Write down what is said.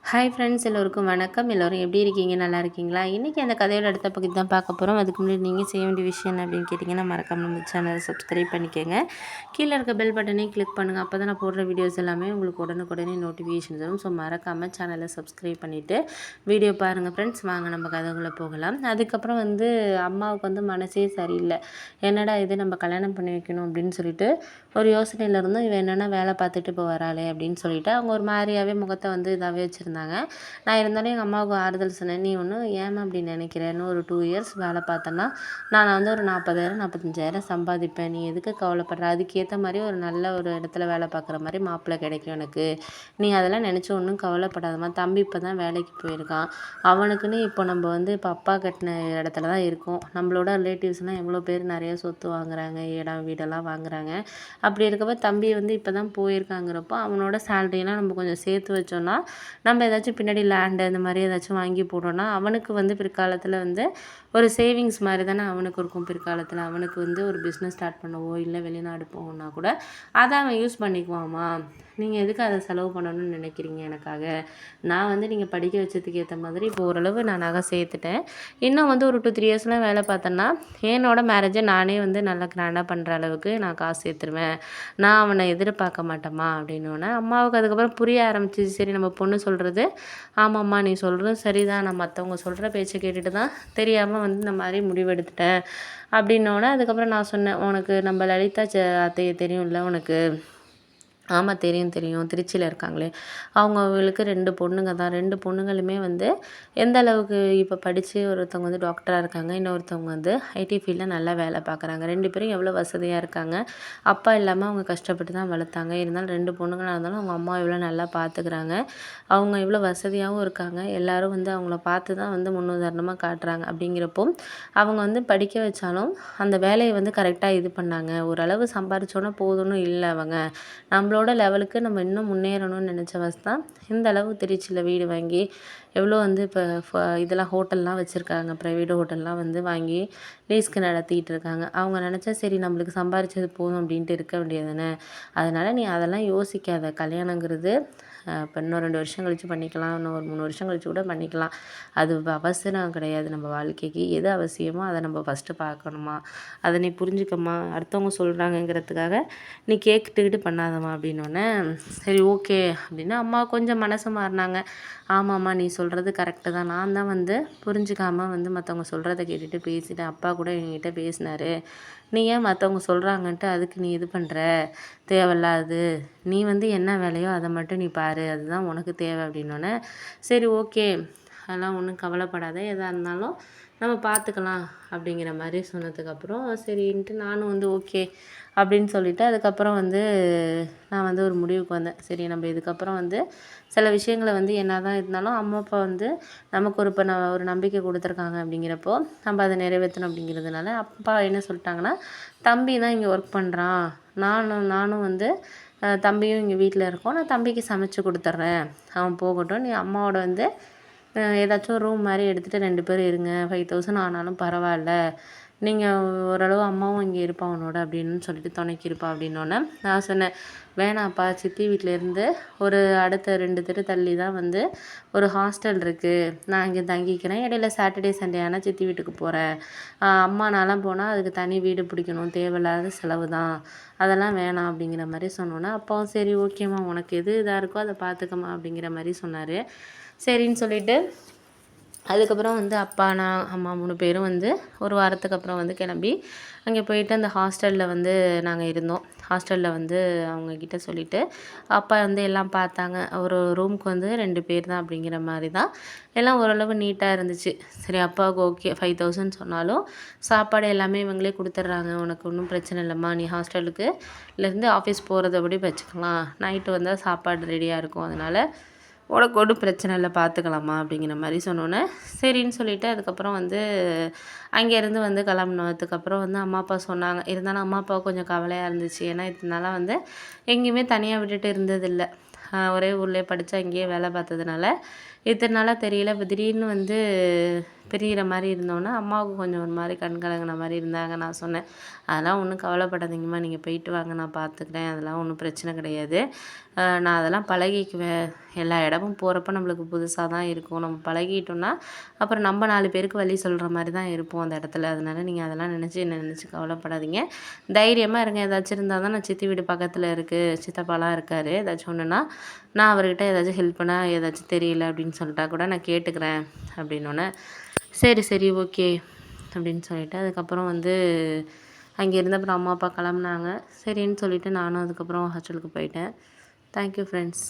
Hi friends, எல்லோருக்கும் வணக்கம். எல்லோரும் எப்படி இருக்கீங்க? நல்லா இருக்கீங்களா? இன்றைக்கி அந்த கதையோட அடுத்த பகுதி தான் பார்க்க போகிறோம். அதுக்கு முன்னாடி நீங்கள் செய்ய வேண்டிய விஷயம் என்ன அப்படின்னு கேட்டிங்கன்னா, மறக்காம நம்ம சேனலை சப்ஸ்கிரைப் பண்ணிக்கோங்க. கீழே இருக்க பெல் பட்டனையும் கிளிக் பண்ணுங்கள். அப்போ தான் நான் போடுற வீடியோஸ் எல்லாமே உங்களுக்கு உடனுக்குடனே நோட்டிஃபிகேஷன் வரும். ஸோ மறக்காமல் சேனலை சப்ஸ்கிரைப் பண்ணிவிட்டு வீடியோ பாருங்கள் ஃப்ரெண்ட்ஸ். வாங்க நம்ம கதைக்குள்ளே போகலாம். அதுக்கப்புறம் அம்மாவுக்கு மனசே சரியில்லை. என்னடா இது, நம்ம கல்யாணம் பண்ணி வைக்கணும் அப்படின்னு சொல்லிட்டு ஒரு யோசனையில் இருந்தும் இவன் என்னென்னா வேலை பார்த்துட்டு இப்போ வராளே அப்படின்னு சொல்லிட்டு அவங்க ஒரு மாதிரியாகவே முகத்தை இதாகவே வச்சுருந்தாங்க. நான் இருந்தாலும் எங்கள் அம்மாவுக்கு ஆறுதல் சொன்னேன். நீ ஒன்றும் ஏமா அப்படி நினைக்கிறேன்னு, ஒரு 2 இயர்ஸ் வேலை பார்த்தேன்னா நான் ஒரு 40,000 45,000 சம்பாதிப்பேன். நீ எதுக்கு கவலைப்படுற? அதுக்கேற்ற மாதிரி ஒரு நல்ல ஒரு இடத்துல வேலை பார்க்குற மாதிரி மாப்பிள்ளை கிடைக்கும் எனக்கு. நீ அதெல்லாம் நினச்சி ஒன்றும் கவலைப்படாதம்மா. தம்பி இப்போ தான் வேலைக்கு போயிருக்கான். அவனுக்குன்னு இப்போ நம்ம இப்போ அப்பா கட்டின இடத்துல தான் இருக்கோம். நம்மளோட ரிலேட்டிவ்ஸ்லாம் எவ்வளோ பேர் நிறைய சொத்து வாங்குறாங்க, இடம் வீடெல்லாம் வாங்குறாங்க. அப்படி இருக்கப்போ தம்பி இப்போ தான் போயிருக்காங்கிறப்போ அவனோட சேலரியெல்லாம் நம்ம கொஞ்சம் சேர்த்து வச்சோன்னா, நம்ம ஏதாச்சும் பின்னாடி லேண்டு இந்த மாதிரி ஏதாச்சும் வாங்கி போட்டோன்னா அவனுக்கு பிற்காலத்தில் ஒரு சேவிங்ஸ் மாதிரி தானே அவனுக்கு இருக்கும். பிற்காலத்தில் அவனுக்கு ஒரு பிஸ்னஸ் ஸ்டார்ட் பண்ணவோ இல்லை வெளிநாடு போகணுன்னா கூட அதை அவன் யூஸ் பண்ணிக்குவாம்மா. நீங்கள் எதுக்கு அதை செலவு பண்ணணும்னு நினைக்கிறீங்க எனக்காக? நான் நீங்கள் படிக்க வச்சதுக்கு ஏற்ற மாதிரி இப்போ ஓரளவு நான் நகை சேர்த்துட்டேன். இன்னும் ஒரு 2-3 இயர்ஸ்லாம் வேலை பார்த்தேன்னா என்னோட மேரேஜை நானே நல்லா கிராண்டாக பண்ணுற அளவுக்கு நான் காசு சேர்த்துருவேன். நான் அவனை எதிர்பார்க்க மாட்டேம்மா அப்படின்னோடனே அம்மாவுக்கு அதுக்கப்புறம் புரிய ஆரம்பிச்சிச்சு. சரி, நம்ம பொண்ணு சொல்கிறது ஆமாம்மா, நீ சொல்கிறதும் சரிதான். நான் மற்றவங்க சொல்கிற பேச்சை கேட்டுட்டு தான் தெரியாமல் இந்த மாதிரி முடிவெடுத்துட்டேன் அப்படின்னோடனே அதுக்கப்புறம் நான் சொன்னேன், உனக்கு நம்ம லலிதா அத்தையை தெரியும்ல உனக்கு? ஆமாம், தெரியும் தெரியும். திருச்சியில் இருக்காங்களே, அவங்களுக்கு 2 பொண்ணுங்க தான். 2 பொண்ணுங்களுமே எந்த அளவுக்கு இப்போ படித்து ஒருத்தவங்க டாக்டராக இருக்காங்க, இன்னொருத்தவங்க ஐடி ஃபீல்டில் நல்லா வேலை பார்க்குறாங்க. 2 பேரும் எவ்வளோ வசதியாக இருக்காங்க. அப்பா இல்லாமல் அவங்க கஷ்டப்பட்டு தான் வளர்த்தாங்க. இருந்தாலும் 2 பொண்ணுங்களாக இருந்தாலும் அவங்க அம்மா எவ்வளோ நல்லா பார்த்துக்கிறாங்க. அவங்க எவ்வளோ வசதியாகவும் இருக்காங்க. எல்லோரும் அவங்கள பார்த்து தான் முன்னுதாரணமாக காட்டுறாங்க. அப்படிங்கிறப்போ அவங்க படிக்க வச்சாலும் அந்த வேலையை கரெக்டாக இது பண்ணாங்க. ஓரளவு சம்பாரிச்சோன்னா போதும்னு இல்லை. அவங்க நம்மளோட லெவலுக்கு நம்ம இன்னும் முன்னேறணும்னு நினச்சவஸ் தான் இந்த அளவு திருச்சியில் வீடு வாங்கி எவ்வளோ இப்போ இதெல்லாம் ஹோட்டல்லாம் வச்சுருக்காங்க. ப்ரைவேட் ஹோட்டல்லாம் வாங்கி லீஸ்க்கு நடத்திட்டு இருக்காங்க. அவங்க நினச்சா சரி, நம்மளுக்கு சம்பாரிச்சது போதும் அப்படின்ட்டு இருக்க வேண்டியது தானே. அதனால் நீ அதெல்லாம் யோசிக்காத. கல்யாணங்கிறது இப்போ இன்னும் 2 வருஷம் கழித்து பண்ணிக்கலாம், இன்னும் ஒரு 3 வருஷம் கழித்து கூட பண்ணிக்கலாம். அது அவசரம் கிடையாது. நம்ம வாழ்க்கைக்கு எது அவசியமோ அதை நம்ம ஃபஸ்ட்டு பார்க்கணுமா. அதை நீ புரிஞ்சுக்கம்மா. அடுத்தவங்க சொல்கிறாங்கங்கிறதுக்காக நீ கேட்டுக்கிட்டு பண்ணாதம்மா அப்படின்னோடனே சரி ஓகே அப்படின்னு அம்மா கொஞ்சம் மனசு மாறினாங்க. ஆமாம்மா, நீ சொல்கிறது கரெக்டு தான். நான் தான் புரிஞ்சுக்காமல் மற்றவங்க சொல்கிறத கேட்டுட்டு பேசிட்டேன். அப்பா கூட என்கிட்ட பேசினார். நீ ஏன் மற்றவங்க சொல்கிறாங்கன்ட்டு அதுக்கு நீ இது பண்ணுற? தேவையில்லாது. நீ என்ன வேலையோ அதை மட்டும் நீ பாரு, அதுதான் உனக்கு தேவை அப்படின்னோடனே சரி ஓகே, அதெல்லாம் ஒன்றும் கவலைப்படாத, எதாக இருந்தாலும் நம்ம பார்த்துக்கலாம் அப்படிங்கிற மாதிரி சொன்னதுக்கப்புறம் சரின்ட்டு நானும் ஓகே அப்படின்னு சொல்லிவிட்டு அதுக்கப்புறம் நான் ஒரு முடிவுக்கு வந்தேன். சரி, நம்ம இதுக்கப்புறம் சில விஷயங்களை என்ன தான் இருந்தாலும் அம்மா அப்பா நமக்கு இப்போ ஒரு நம்பிக்கை கொடுத்துருக்காங்க. அப்படிங்கிறப்போ நம்ம அதை நிறைவேற்றணும். அப்படிங்கிறதுனால அப்பா என்ன சொல்லிட்டாங்கன்னா, தம்பி தான் இங்கே ஒர்க் பண்ணுறான், நானும் தம்பியும் இங்கே வீட்டில் இருக்கோம், நான் தம்பிக்கு சமைச்சு கொடுத்துட்றேன், அவன் போகட்டும். நீ அம்மாவோட ஏதாச்சும் ரூம் மாதிரி எடுத்துகிட்டு 2 பேரும் இருங்க, 5,000 ஆனாலும் பரவாயில்ல, நீங்கள் ஓரளவு அம்மாவும் இங்கே இருப்பா அவனோட அப்படின்னு சொல்லிட்டு துணைக்கி இருப்பா அப்படின்னோடனே நான் சொன்னேன், வேணாப்பா, சித்தி வீட்டிலேருந்து ஒரு அடுத்த 2 தெரு தள்ளி தான் ஒரு ஹாஸ்டல் இருக்குது, நான் இங்கே தங்கிக்கிறேன். இடையில சாட்டர்டே சண்டே ஆனால் சித்தி வீட்டுக்கு போகிறேன். அம்மானாலாம் போனால் அதுக்கு தனி வீடு பிடிக்கணும், தேவையில்லாத செலவு தான், அதெல்லாம் வேணாம் அப்படிங்கிற மாதிரி சொன்னோன்னே அப்பாவும் சரி ஓகேம்மா, உனக்கு எது இதாக இருக்கோ அதை பார்த்துக்கம்மா அப்படிங்கிற மாதிரி சொன்னார். சரின்னு சொல்லிவிட்டு அதுக்கப்புறம் அப்பா, நான், அம்மா 3 பேரும் ஒரு வாரத்துக்கு அப்புறம் கிளம்பி அங்கே போயிட்டு அந்த ஹாஸ்டலில் நாங்கள் இருந்தோம். ஹாஸ்டலில் அவங்கக்கிட்ட சொல்லிவிட்டு அப்பா எல்லாம் பார்த்தாங்க. ஒரு ரூமுக்கு 2 பேர் தான் அப்படிங்கிற மாதிரி தான் எல்லாம் ஓரளவு நீட்டாக இருந்துச்சு. சரி, அப்பாவுக்கு ஓகே. 5,000 சொன்னாலும் சாப்பாடு எல்லாமே இவங்களே கொடுத்துட்றாங்க, உனக்கு ஒன்றும் பிரச்சனை இல்லைம்மா, நீ ஹாஸ்டலுக்கு இருந்து ஆஃபீஸ் போகிறதபடி வச்சுக்கலாம், நைட்டு வந்தால் சாப்பாடு ரெடியாக இருக்கும், அதனால் உனக்கு ஒன்றும் பிரச்சனை இல்லை, பார்த்துக்கலாமா அப்படிங்கிற மாதிரி சொன்னோன்னே சரின்னு சொல்லிவிட்டு அதுக்கப்புறம் அங்கேருந்து கிளம்புனதுக்கப்புறம் அம்மா அப்பா சொன்னாங்க. இருந்தாலும் அம்மா அப்பாவுக்கு கொஞ்சம் கவலையாக இருந்துச்சு. ஏன்னா இதனால எங்கேயுமே தனியாக விட்டுட்டு இருந்ததில்லை. ஒரே ஊர்லேயே படித்து அங்கேயே வேலை பார்த்ததுனால இத்தனை நாளாக தெரியல. இப்போ திடீர்னு பிரியிற மாதிரி இருந்தோன்னே அம்மாவுக்கு கொஞ்சம் ஒரு மாதிரி கண் கலங்கின மாதிரி இருந்தாங்க. நான் சொன்னேன், அதெல்லாம் ஒன்றும் கவலைப்படாதீங்கம்மா, நீங்கள் போயிட்டு வாங்க, நான் பார்த்துக்கிறேன், அதெல்லாம் ஒன்றும் பிரச்சனை கிடையாது. நான் அதெல்லாம் பழகிக்குவேன். எல்லா இடமும் போகிறப்ப நம்மளுக்கு புதுசாக தான் இருக்கும். நம்ம பழகிட்டோம்னா அப்புறம் நம்ம 4 பேருக்கு வழி சொல்கிற மாதிரி தான் இருப்போம் அந்த இடத்துல. அதனால நீங்கள் அதெல்லாம் என்ன நினச்சி கவலைப்படாதீங்க. தைரியமாக இருங்க. ஏதாச்சும் இருந்தால் தான், நான் சித்தி வீடு பக்கத்தில் இருக்குது, சித்தப்பாலாம் இருக்கார். ஏதாச்சும் ஒன்றுனா நான் அவர்கிட்ட ஏதாச்சும் ஹெல்ப் பண்ணால் ஏதாச்சும் தெரியல அப்படின்னு சொல்லிட்டா கூட நான் கேட்டுக்கிறேன் அப்படின்னோடனே, சரி சரி ஓகே அப்படின்னு சொல்லிட்டு அதுக்கப்புறம் வந்து அங்கே இருந்த அப்புறம் அம்மா அப்பா கிளம்புனாங்க. சரின்னு சொல்லிவிட்டு நானும் அதுக்கப்புறம் ஹாஸ்டலுக்கு போயிட்டேன். Thank you friends.